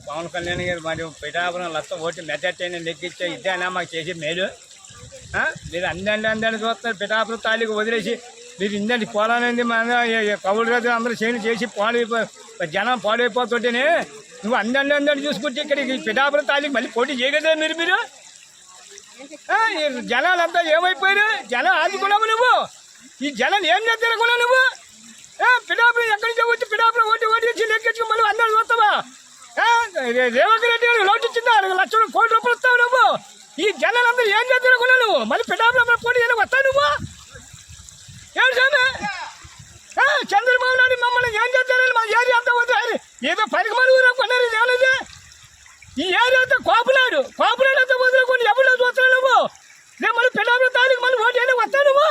పవన్ కళ్యాణ్ గారు మరి పిఠాపురం లక్ష vote majority లెక్కిచ్చే ఇదేనా మాకు చేసి మేలు. మీరు అందరినీ చూస్తున్నారు. పిఠాపురం తాలూకు వదిలేసి మీరు ఇందండి పోలానంది మన కవులు రోజు అందరూ చేయని చేసి జనం పాడైపోతుంటేనే నువ్వు అందరినీ చూసుకుంటే ఇక్కడ పిఠాపురం తాలూకు మళ్ళీ పోటీ చేయగలరా మీరు? జనాలంతా ఏమైపోయారు? జనం ఆదుకున్నావు నువ్వు. ఈ జనాలు ఏం చేస్తారనుకున్నావు నువ్వు? పిఠాపురం ఎక్కడి నుంచి వచ్చి పిఠాపురం ఓటు లెక్కించుకు మళ్ళీ అందరూ చూస్తావా? రేవంత్ రెడ్డి గారు లోటు ఇచ్చిందా? 1 లక్ష కోటి రూపాయలు వస్తావు నువ్వు. ఈ జనాలందరూ ఏం చేస్తారనుకున్నావు నువ్వు? మళ్ళీ పిఠాపురం పోటీ చేయడానికి వస్తావు నువ్వు? ఏం సామె చంద్రబాబు నాయుడు మమ్మల్ని ఏం చేస్తారని మా ఏరియా అంతా వదిలేదు. ఏదో 10 మంది ఊరు కొన్నారు. ఏమన్నది ఈ ఏరియా అంతా కోపలాడు అంతా వదులుకొని ఎవరు చూస్తున్నావు నువ్వు? రేపు మళ్ళీ పిఠాపురం తారీఖు మళ్ళీ ఓటు చేయడానికి వస్తావు నువ్వు?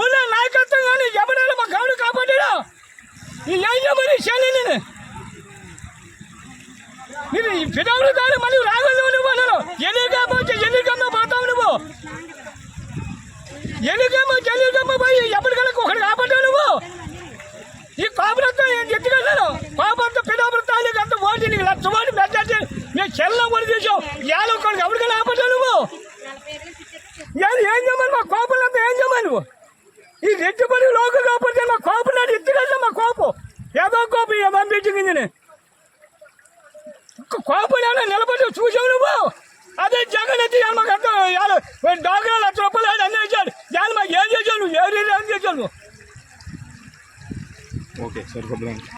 ఊళ్ళో నాయకత్వం కానీ ఎవరైనా మా గౌడు కాపాడాడు. ఈ ఏం చేయమని చేయలేను మీరు. ఈ పిఠాపురం తారీఖు మళ్ళీ రాగలవు నువ్వు. అన్నారు ఎన్నికమ్మ పోతావు నువ్వు. ఎన్నికమ్మ పోయి ఎప్పటికల్లా ఒకటి కాపాడావు నువ్వు. ఈ కాపురంతా ఎత్తుకెళ్ళాను. కాపురంతా పిఠాపురం తారీఖు అంతా ఓటు నీకు 1 లక్ష ఓటు మెజార్టీ మేము చెల్లం కూడా చేసావు. ఒకటికి ఎవరికైనా ఆపడ్డావు నువ్వు. ఏం చేయమని మా కోపలంతా ఏం చేయమని నువ్వు? ఈ రెట్టుబడి లోకల్ కాకపోతే మా కోపం నాడు ఎత్తుకెళ్ళా. మా కోపం ఏదో కోపం ఏదో మీటింగ్ కోపం నిలబడి చూసావు నువ్వు. అదే జగన్ ఎత్తి మాకు అంత డాక్టర్ 1 లక్ష రూపాయలు అన్నీ ఇచ్చాడు. మాకు ఏం చేశావు నువ్వు? ఏం చేశావు నువ్వు? Okay sir.